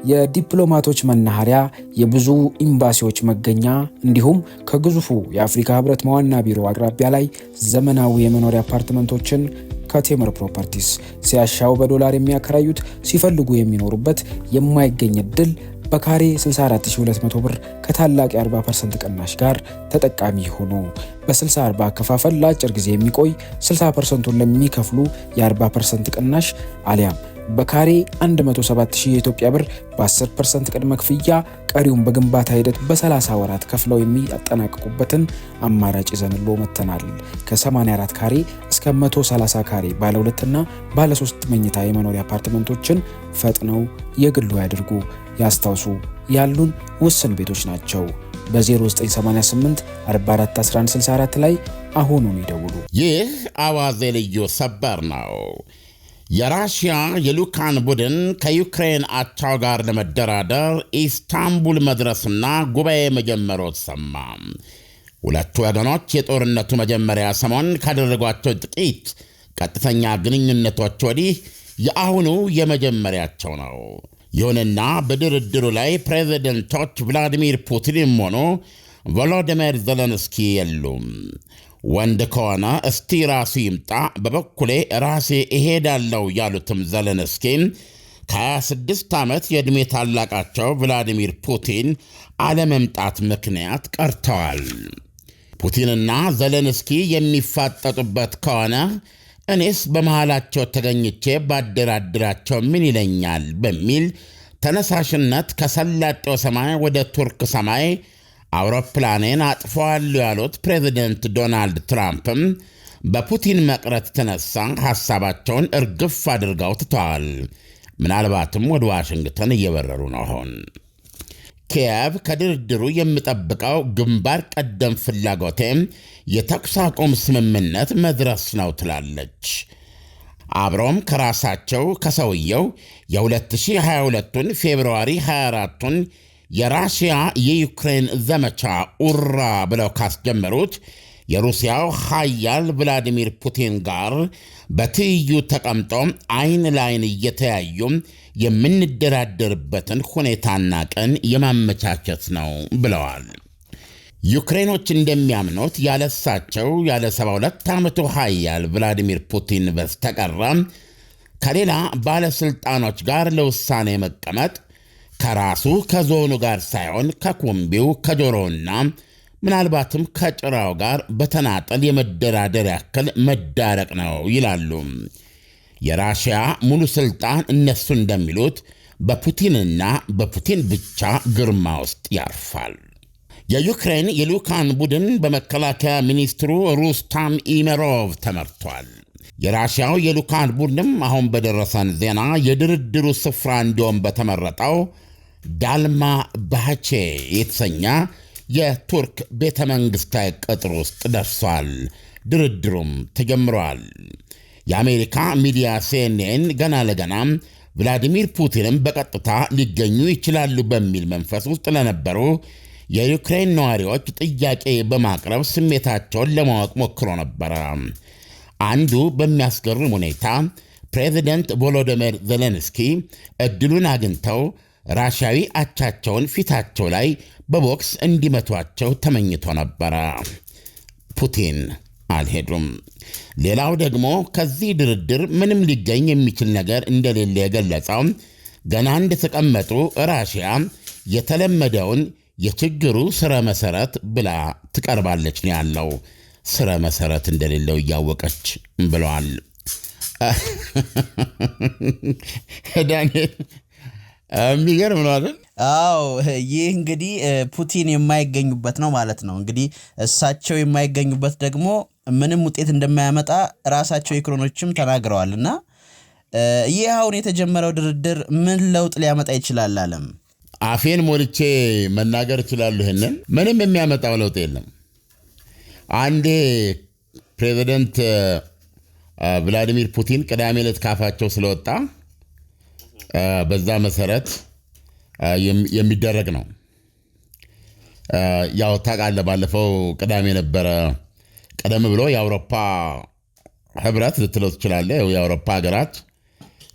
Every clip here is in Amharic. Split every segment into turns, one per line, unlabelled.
የዲፕሎማቶች መናኸሪያ፣ የብዙ ኤምባሲዎች መገኛ እንዲሁም ከግዙፉ የአፍሪካ ህብረት መዋና ቢሮ አቅራቢያ ላይ ዘመናዊ የመኖሪያ አፓርትመንቶችን ከቴምር ፕሮፐርቲስ ሲያሻው በዶላር የሚያከራዩት ሲፈልጉ የሚኖሩበት የማይገኝ እድል በካሬ 64200 ብር ከታላቅ የ40% ቅናሽ ጋር ተጠቃሚ ሆኖ በ60/40 አከፋፈል ለአጭር ጊዜ የሚቆይ 60%ን ለሚከፍሉ የ40% ቅናሽ አሊያም በካሬ 107000 የኢትዮጵያ ብር በ10% ቅድመ ክፍያ ቀሪውን በግንባታ ሂደት በ30 ወራት ከፍለው የሚያጠናቅቁበትን አማራጭ ይዘንሎ መተናል። ከ84 ካሬ እስከ 130 ካሬ ባለ 2 እና ባለ 3 መኝታ የመኖሪያ አፓርትመንቶችን ፈጥነው የግሉ ያድርጉ። ያስታውሱ፣ ያሉን ውስን ቤቶች ናቸው። በ0988 44 1164 ላይ አሁኑን ይደውሉ።
ይህ አዋዜ ልዩ ሰበር ነው። የራሽያ የልዑካን ቡድን ከዩክሬን አቻው ጋር ለመደራደር ኢስታንቡል መድረስና ጉባኤ መጀመሩ ተሰማ። ሁለቱ ወገኖች የጦርነቱ መጀመሪያ ሰሞን ካደረጓቸው ጥቂት ቀጥተኛ ግንኙነቶች ወዲህ የአሁኑ የመጀመሪያቸው ነው። ይሁንና በድርድሩ ላይ ፕሬዚደንቶች ቭላዲሚር ፑቲንም ሆኑ ቮሎዲሚር ዘለንስኪ የሉም። ወንድ ከሆነ እስቲ ራሱ ይምጣ፣ በበኩሌ ራሴ እሄዳለሁ ያሉትም ዘለንስኪ ከ26 ዓመት የዕድሜ ታላቃቸው ቭላዲሚር ፑቲን አለመምጣት ምክንያት ቀርተዋል። ፑቲንና ዘለንስኪ የሚፋጠጡበት ከሆነ እኔስ በመሃላቸው ተገኝቼ ባደራድራቸው ምን ይለኛል በሚል ተነሳሽነት ከሰላጤው ሰማይ ወደ ቱርክ ሰማይ አውሮፕላኔን አጥፈዋሉ ያሉት ፕሬዚደንት ዶናልድ ትራምፕም በፑቲን መቅረት ተነሳ ሐሳባቸውን እርግፍ አድርገው ትተዋል። ምናልባትም ወደ ዋሽንግተን እየበረሩ ነው። አሁን ኪየቭ ከድርድሩ የምጠብቀው ግንባር ቀደም ፍላጎቴም የተኩስ አቁም ስምምነት መድረስ ነው ትላለች። አብሮም ከራሳቸው ከሰውየው የ2022ቱን ፌብርዋሪ 24ቱን የራሽያ የዩክሬን ዘመቻ ኡራ ብለው ካስጀመሩት የሩሲያው ኃያል ቭላዲሚር ፑቲን ጋር በትይዩ ተቀምጦ አይን ላይን እየተያዩ የምንደራደርበትን ሁኔታና ቀን የማመቻቸት ነው ብለዋል። ዩክሬኖች እንደሚያምኑት ያለሳቸው ያለ 72 ዓመቱ ኃያል ቭላዲሚር ፑቲን በስተቀረ ከሌላ ባለሥልጣኖች ጋር ለውሳኔ መቀመጥ ከራሱ ከዞኑ ጋር ሳይሆን ከኩምቢው ከጆሮና ምናልባትም ከጭራው ጋር በተናጠል የመደራደር ያክል መዳረቅ ነው ይላሉ። የራሽያ ሙሉ ሥልጣን እነሱ እንደሚሉት በፑቲንና በፑቲን ብቻ ግርማ ውስጥ ያርፋል። የዩክሬን የልዑካን ቡድን በመከላከያ ሚኒስትሩ ሩስታም ኢሜሮቭ ተመርቷል። የራሽያው የልዑካን ቡድንም አሁን በደረሰን ዜና የድርድሩ ስፍራ እንዲሆን በተመረጠው ዳልማ ባቼ የተሰኘ የቱርክ ቤተ መንግሥታዊ ቅጥር ውስጥ ደርሷል። ድርድሩም ተጀምሯል። የአሜሪካ ሚዲያ ሲኤንኤን ገና ለገና ቭላዲሚር ፑቲንም በቀጥታ ሊገኙ ይችላሉ በሚል መንፈስ ውስጥ ለነበሩ የዩክሬን ነዋሪዎች ጥያቄ በማቅረብ ስሜታቸውን ለማወቅ ሞክሮ ነበረ። አንዱ በሚያስገርም ሁኔታ ፕሬዚደንት ቮሎዲሚር ዘለንስኪ ዕድሉን አግኝተው ራሽያዊ አቻቸውን ፊታቸው ላይ በቦክስ እንዲመቷቸው ተመኝቶ ነበረ። ፑቲን አልሄዱም። ሌላው ደግሞ ከዚህ ድርድር ምንም ሊገኝ የሚችል ነገር እንደሌለ የገለጸው ገና እንደተቀመጡ ራሽያ የተለመደውን የችግሩ ስረ መሰረት ብላ ትቀርባለች ነው ያለው። ስረ መሰረት እንደሌለው እያወቀች ብለዋል። ዳንኤል የሚገርም ነው አይደል?
አዎ፣ ይህ እንግዲህ ፑቲን የማይገኙበት ነው ማለት ነው። እንግዲህ እሳቸው የማይገኙበት ደግሞ ምንም ውጤት እንደማያመጣ ራሳቸው ዩክሬኖችም ተናግረዋል። እና ይህ አሁን የተጀመረው ድርድር ምን ለውጥ ሊያመጣ ይችላል? አለም
አፌን ሞልቼ መናገር እችላለሁ። ይሄንን ምንም የሚያመጣው ለውጥ የለም። አንዴ ፕሬዚደንት ቭላዲሚር ፑቲን ቅዳሜ ዕለት ካፋቸው ስለወጣ በዛ መሰረት የሚደረግ ነው። ያው ታውቃለህ፣ ባለፈው ቅዳሜ ነበረ። ቀደም ብሎ የአውሮፓ ህብረት ልትለው ትችላለህ፣ የአውሮፓ ሀገራት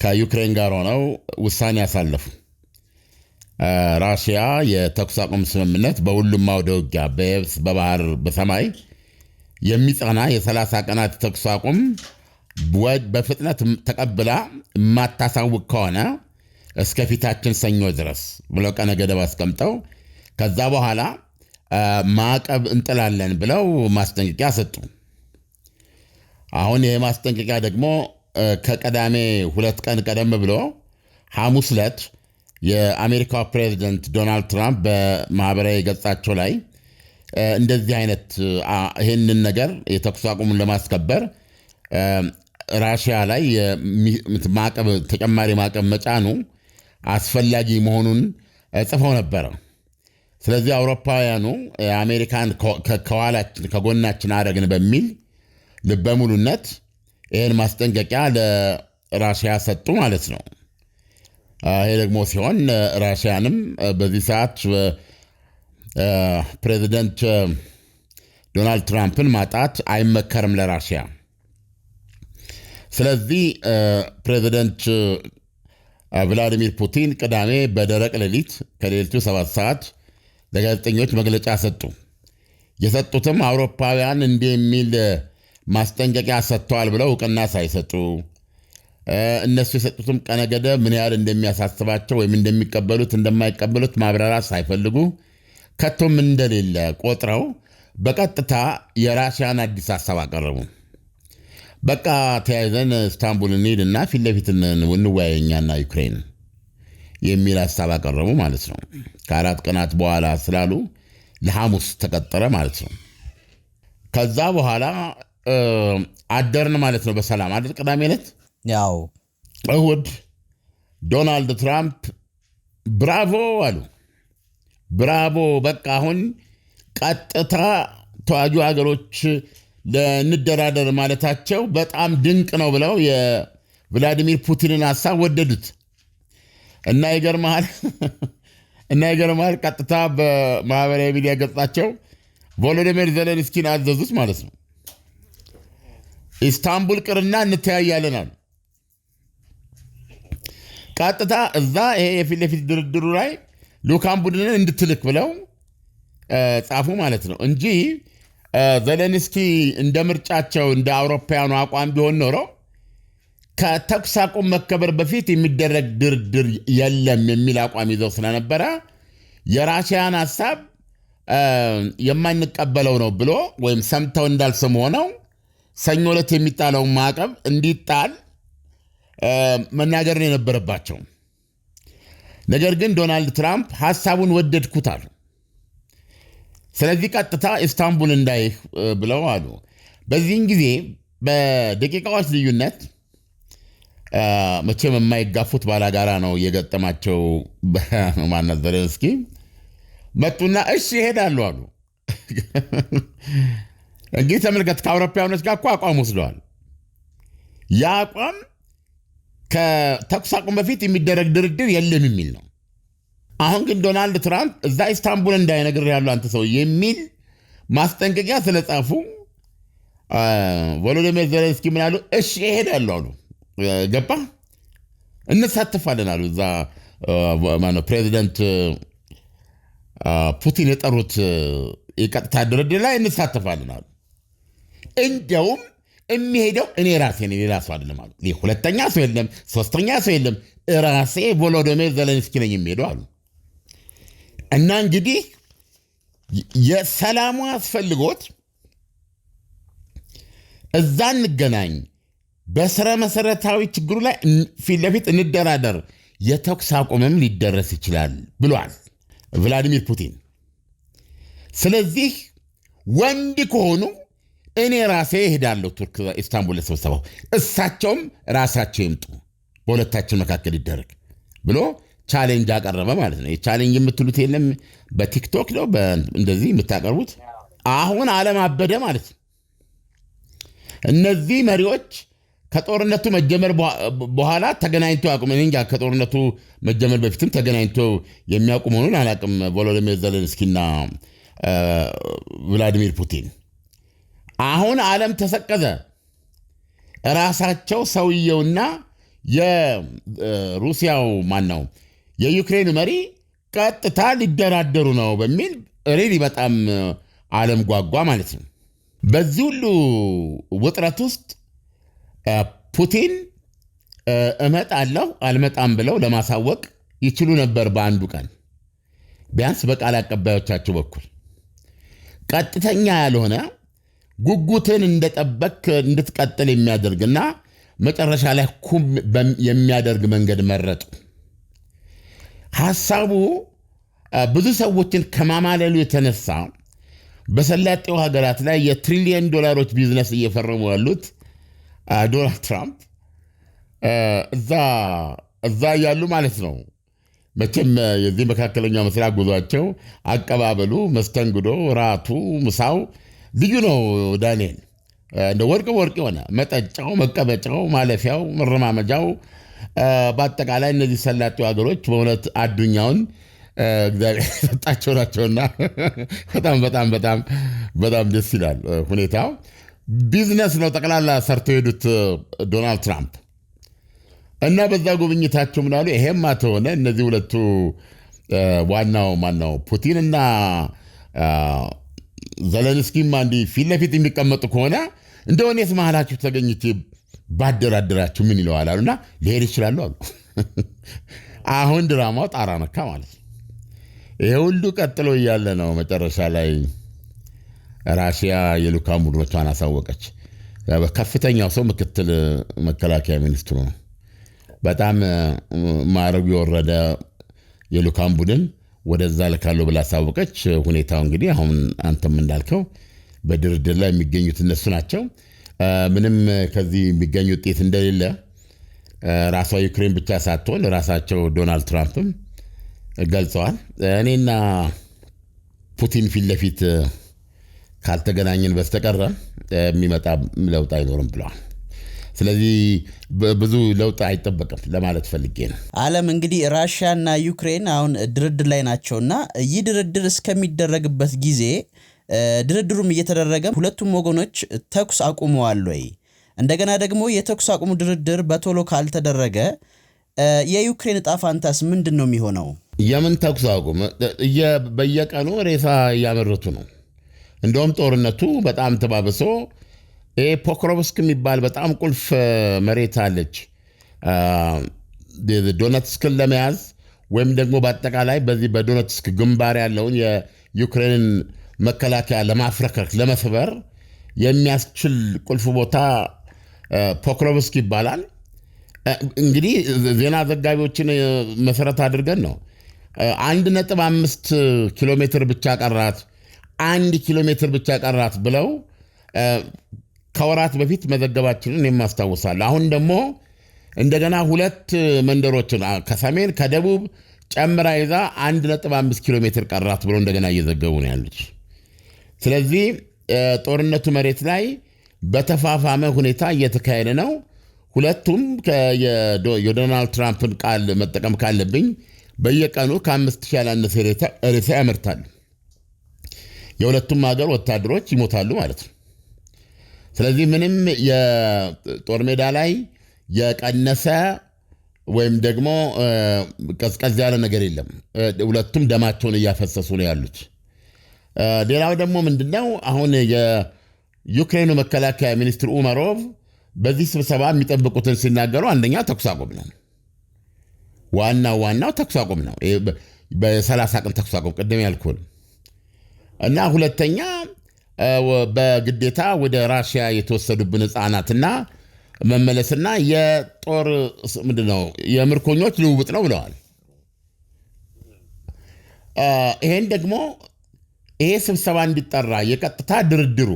ከዩክሬን ጋር ሆነው ውሳኔ ያሳለፉ። ራሽያ የተኩስ አቁም ስምምነት በሁሉም አውደ ውጊያ በየብስ፣ በባህር፣ በሰማይ የሚጸና የ30 ቀናት ተኩስ አቁም በፍጥነት ተቀብላ የማታሳውቅ ከሆነ እስከ ፊታችን ሰኞ ድረስ ብለው ቀነ ገደብ አስቀምጠው ከዛ በኋላ ማዕቀብ እንጥላለን ብለው ማስጠንቀቂያ ሰጡ። አሁን ይህ ማስጠንቀቂያ ደግሞ ከቀዳሜ 2 ቀን ቀደም ብሎ ሐሙስ ዕለት የአሜሪካው ፕሬዚደንት ዶናልድ ትራምፕ በማኅበራዊ ገጻቸው ላይ እንደዚህ አይነት ይህንን ነገር የተኩስ አቁሙን ለማስከበር ራሽያ ላይ ተጨማሪ ማዕቀብ መጫኑ አስፈላጊ መሆኑን ጽፈው ነበረ። ስለዚህ አውሮፓውያኑ የአሜሪካን ከጎናችን አደረግን በሚል ልበሙሉነት ይህን ማስጠንቀቂያ ለራሽያ ሰጡ ማለት ነው። ይሄ ደግሞ ሲሆን ራሽያንም በዚህ ሰዓት ፕሬዚደንት ዶናልድ ትራምፕን ማጣት አይመከርም ለራሽያ። ስለዚህ ፕሬዚደንት ቭላዲሚር ፑቲን ቅዳሜ በደረቅ ሌሊት ከሌሊቱ 7 ሰዓት ለጋዜጠኞች መግለጫ ሰጡ። የሰጡትም አውሮፓውያን እንዲህ የሚል ማስጠንቀቂያ ሰጥተዋል ብለው እውቅና ሳይሰጡ እነሱ የሰጡትም ቀነ ገደብ ምን ያህል እንደሚያሳስባቸው ወይም እንደሚቀበሉት እንደማይቀበሉት ማብራራት ሳይፈልጉ ከቶም እንደሌለ ቆጥረው በቀጥታ የራሽያን አዲስ ሀሳብ አቀረቡ። በቃ ተያይዘን ኢስታንቡል እንሂድና ፊት ለፊት እንወያየኛና ዩክሬን የሚል ሀሳብ አቀረቡ ማለት ነው። ከ4 ቀናት በኋላ ስላሉ ለሐሙስ ተቀጠረ ማለት ነው። ከዛ በኋላ አደርን ማለት ነው በሰላም አይደል? ቅዳሜ ዕለት
ያው
እሁድ ዶናልድ ትራምፕ ብራቮ አሉ። ብራቮ በቃ አሁን ቀጥታ ተዋጊ ሀገሮች ለንደራደር ማለታቸው በጣም ድንቅ ነው ብለው የቭላዲሚር ፑቲንን ሀሳብ ወደዱት እና ይገርማል ቀጥታ በማህበራዊ ሚዲያ ገጻቸው ቮሎዲሚር ዜሌንስኪን አዘዙት ማለት ነው። ኢስታንቡል ቅርና እንተያያለን አሉ። ቀጥታ እዛ ይሄ የፊት ለፊት ድርድሩ ላይ ልኡካን ቡድንን እንድትልክ ብለው ጻፉ ማለት ነው እንጂ ዜሌንስኪ እንደ ምርጫቸው እንደ አውሮፓውያኑ አቋም ቢሆን ኖሮ ከተኩስ አቁም መከበር በፊት የሚደረግ ድርድር የለም የሚል አቋም ይዘው ስለነበረ የራሽያን ሀሳብ የማንቀበለው ነው ብሎ ወይም ሰምተው እንዳልሰሙ ሆነው ሰኞ ዕለት የሚጣለው ማዕቀብ እንዲጣል መናገር ነው የነበረባቸው። ነገር ግን ዶናልድ ትራምፕ ሐሳቡን ወደድኩት አሉ። ስለዚህ ቀጥታ ኢስታንቡል እንዳይህ ብለው አሉ። በዚህን ጊዜ በደቂቃዎች ልዩነት መቼም የማይጋፉት ባላጋራ ነው የገጠማቸው ማናት ዜሌንስኪ መጡና እሺ ይሄዳሉ አሉ። እንግዲህ ተመልከት፣ ከአውሮፓውያኖች ጋር እኮ አቋም ወስደዋል። ያ አቋም ከተኩስ አቁም በፊት የሚደረግ ድርድር የለም የሚል ነው። አሁን ግን ዶናልድ ትራምፕ እዛ ኢስታንቡል እንዳይነግር ያሉ አንተ ሰው የሚል ማስጠንቀቂያ ስለጻፉ ቮሎዲሚር ዜሌንስኪ ምን አሉ? እሺ ይሄዳሉ አሉ። ገባ እንሳተፋለን አሉ። እዛ ማነው ፕሬዚደንት ፑቲን የጠሩት የቀጥታ ድርድር ላይ እንሳተፋለን አሉ። እንደውም የሚሄደው እኔ ራሴ ነኝ፣ ሌላ ሰው አይደለም አሉ። ሁለተኛ ሰው የለም፣ ሶስተኛ ሰው የለም፣ ራሴ ቮሎዲሚር ዜሌንስኪ ነኝ የሚሄደው አሉ። እና እንግዲህ የሰላሙ አስፈልጎት እዛ እንገናኝ፣ በስረ መሰረታዊ ችግሩ ላይ ፊት ለፊት እንደራደር፣ የተኩስ አቁምም ሊደረስ ይችላል ብሏል ቭላዲሚር ፑቲን። ስለዚህ ወንድ ከሆኑ እኔ ራሴ እሄዳለሁ ቱርክ ኢስታንቡል ለስብሰባው፣ እሳቸውም ራሳቸው ይምጡ፣ በሁለታችን መካከል ይደረግ ብሎ ቻሌንጅ አቀረበ ማለት ነው። ቻሌንጅ የምትሉት የለም በቲክቶክ ነው እንደዚህ የምታቀርቡት። አሁን ዓለም አበደ ማለት ነው። እነዚህ መሪዎች ከጦርነቱ መጀመር በኋላ ተገናኝቶ ያቁም እንጃ። ከጦርነቱ መጀመር በፊትም ተገናኝቶ የሚያውቁ መሆኑን አላውቅም። ቮሎዲሚር ዜሌንስኪና ቭላዲሚር ፑቲን አሁን ዓለም ተሰቀዘ። ራሳቸው ሰውየውና የሩሲያው ማን ነው የዩክሬን መሪ ቀጥታ ሊደራደሩ ነው በሚል ሬሊ በጣም ዓለም ጓጓ ማለት ነው። በዚህ ሁሉ ውጥረት ውስጥ ፑቲን እመጣለሁ አልመጣም ብለው ለማሳወቅ ይችሉ ነበር። በአንዱ ቀን ቢያንስ በቃል አቀባዮቻቸው በኩል ቀጥተኛ ያልሆነ ጉጉትን እንደጠበቅ እንድትቀጥል የሚያደርግና መጨረሻ ላይ ኩም የሚያደርግ መንገድ መረጡ። ሐሳቡ ብዙ ሰዎችን ከማማለሉ የተነሳ በሰላጤው ሀገራት ላይ የትሪሊየን ዶላሮች ቢዝነስ እየፈረሙ ያሉት ዶናልድ ትራምፕ እዛ ያሉ ማለት ነው። መቼም የዚህ መካከለኛው ምስራቅ ጉዟቸው አቀባበሉ፣ መስተንግዶ፣ ራቱ፣ ምሳው ልዩ ነው። ዳንኤል እንደ ወርቅ የሆነ መጠጫው፣ መቀበጫው፣ ማለፊያው፣ መረማመጃው በአጠቃላይ እነዚህ ሰላጤው ሀገሮች በእውነት አዱኛውን እግዚአብሔር ሰጣቸው ናቸውና በጣም ደስ ይላል ሁኔታው። ቢዝነስ ነው ጠቅላላ ሰርተው ሄዱት ዶናልድ ትራምፕ እና በዛ ጉብኝታቸው ምናሉ ይሄማ ተሆነ እነዚህ ሁለቱ ዋናው ማናው ፑቲን እና ዘለንስኪማ እንዲህ ፊት ለፊት የሚቀመጡ ከሆነ እንደሆነስ መሃላችሁ ተገኝቼ ባደራደራችሁ ምን ይለዋል አሉና ሊሄድ ይችላሉ አሉ። አሁን ድራማው ጣራ ነካ ማለት ነው። ይሄ ሁሉ ቀጥሎ እያለ ነው መጨረሻ ላይ ራሽያ የልኡካን ቡድኖቿን አሳወቀች። ከፍተኛው ሰው ምክትል መከላከያ ሚኒስትሩ ነው። በጣም ማዕረጉ የወረደ የልኡካን ቡድን ወደዛ ልካለሁ ብላ አሳወቀች። ሁኔታው እንግዲህ አሁን አንተም እንዳልከው በድርድር ላይ የሚገኙት እነሱ ናቸው። ምንም ከዚህ የሚገኝ ውጤት እንደሌለ ራሷ ዩክሬን ብቻ ሳትሆን ራሳቸው ዶናልድ ትራምፕም ገልጸዋል። እኔና ፑቲን ፊት ለፊት ካልተገናኘን በስተቀር የሚመጣ ለውጥ አይኖርም ብለዋል። ስለዚህ ብዙ ለውጥ አይጠበቅም ለማለት ፈልጌ ነው።
ዓለም እንግዲህ ራሽያና ዩክሬን አሁን ድርድር ላይ ናቸውና ይህ ድርድር እስከሚደረግበት ጊዜ ድርድሩም እየተደረገ ሁለቱም ወገኖች ተኩስ አቁመዋል ወይ? እንደገና ደግሞ የተኩስ አቁሙ ድርድር በቶሎ ካልተደረገ የዩክሬን ዕጣ ፋንታስ ምንድን ነው የሚሆነው?
የምን ተኩስ አቁም? በየቀኑ ሬሳ እያመረቱ ነው። እንደውም ጦርነቱ በጣም ተባብሶ ፖክሮቭስክ የሚባል በጣም ቁልፍ መሬት አለች ዶነትስክን ለመያዝ ወይም ደግሞ በአጠቃላይ በዚህ በዶነትስክ ግንባር ያለውን የዩክሬንን መከላከያ ለማፍረከክ ለመስበር የሚያስችል ቁልፍ ቦታ ፖክሮቭስክ ይባላል። እንግዲህ ዜና ዘጋቢዎችን መሰረት አድርገን ነው 1.5 ኪሎ ሜትር ብቻ ቀራት፣ 1 ኪሎ ሜትር ብቻ ቀራት ብለው ከወራት በፊት መዘገባችንን የማስታውሳለሁ። አሁን ደግሞ እንደገና 2 መንደሮችን ከሰሜን ከደቡብ ጨምራ ይዛ 1.5 ኪሎ ሜትር ቀራት ብለው እንደገና እየዘገቡ ነው ያሉት። ስለዚህ ጦርነቱ መሬት ላይ በተፋፋመ ሁኔታ እየተካሄደ ነው። ሁለቱም የዶናልድ ትራምፕን ቃል መጠቀም ካለብኝ በየቀኑ ከ5,000 ያላነሰ ሬሳ ያመርታሉ። የሁለቱም ሀገር ወታደሮች ይሞታሉ ማለት ነው። ስለዚህ ምንም የጦር ሜዳ ላይ የቀነሰ ወይም ደግሞ ቀዝቀዝ ያለ ነገር የለም። ሁለቱም ደማቸውን እያፈሰሱ ነው ያሉት። ሌላው ደግሞ ምንድነው አሁን የዩክሬኑ መከላከያ ሚኒስትር ኡመሮቭ በዚህ ስብሰባ የሚጠብቁትን ሲናገሩ አንደኛ ተኩስ አቁም ነው፣ ዋናው ተኩስ አቁም ነው፣ በ30 ቀን ተኩስ አቁም ቅድም ያልኩን እና ሁለተኛ በግዴታ ወደ ራሽያ የተወሰዱብን ሕፃናትና መመለስና የጦር ምንድነው የምርኮኞች ልውውጥ ነው ብለዋል። ይሄን ደግሞ ይሄ ስብሰባ እንዲጠራ የቀጥታ ድርድሩ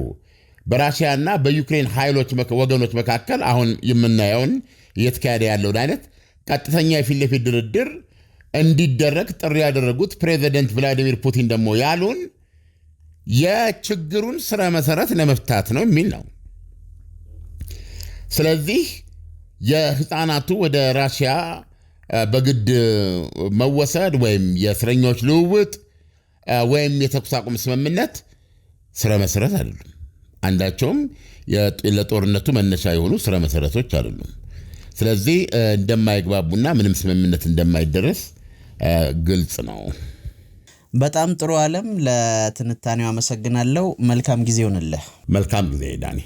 በራሽያና በዩክሬን ኃይሎች ወገኖች መካከል አሁን የምናየውን እየተካሄደ ያለውን አይነት ቀጥተኛ የፊት ለፊት ድርድር እንዲደረግ ጥሪ ያደረጉት ፕሬዚደንት ቭላዲሚር ፑቲን ደግሞ ያሉን የችግሩን ስረ መሰረት ለመፍታት ነው የሚል ነው። ስለዚህ የህፃናቱ ወደ ራሽያ በግድ መወሰድ ወይም የእስረኞች ልውውጥ ወይም የተኩስ አቁም ስምምነት ስረ መሰረት አይደሉም። አንዳቸውም ለጦርነቱ መነሻ የሆኑ ስረ መሰረቶች አይደሉም። ስለዚህ እንደማይግባቡና ምንም ስምምነት እንደማይደረስ ግልጽ ነው።
በጣም ጥሩ ዓለም፣ ለትንታኔው አመሰግናለሁ። መልካም ጊዜ ይሁንልህ።
መልካም ጊዜ ዳኒ።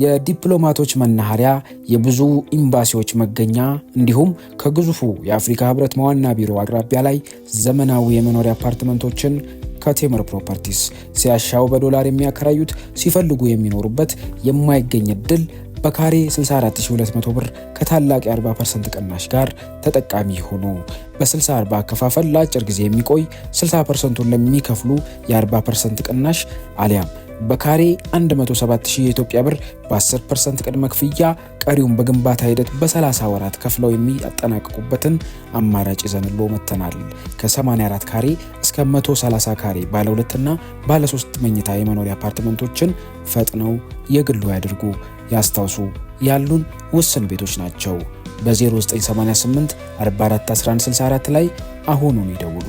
የዲፕሎማቶች መናኸሪያ፣ የብዙ ኤምባሲዎች መገኛ እንዲሁም ከግዙፉ የአፍሪካ ህብረት ዋና ቢሮ አቅራቢያ ላይ ዘመናዊ የመኖሪያ አፓርትመንቶችን ከቴምር ፕሮፐርቲስ ሲያሻው በዶላር የሚያከራዩት ሲፈልጉ የሚኖሩበት የማይገኝ እድል በካሬ 64200 ብር ከታላቅ የ40% ቅናሽ ጋር ተጠቃሚ ሆኖ በ60/40 አከፋፈል ለአጭር ጊዜ የሚቆይ 60%ን ለሚከፍሉ የ40% ቅናሽ አሊያም በካሬ 107000 የኢትዮጵያ ብር በ10% ቅድመ ክፍያ ቀሪውን በግንባታ ሂደት በ30 ወራት ከፍለው የሚያጠናቅቁበትን አማራጭ ይዘንሎ መተናል። ከ84 ካሬ እስከ 130 ካሬ ባለ 2 እና ባለ 3 መኝታ የመኖሪያ አፓርትመንቶችን ፈጥነው የግሉ ያድርጉ። ያስታውሱ፣ ያሉን ውስን ቤቶች ናቸው። በ0988 44 1164 ላይ አሁኑን ይደውሉ።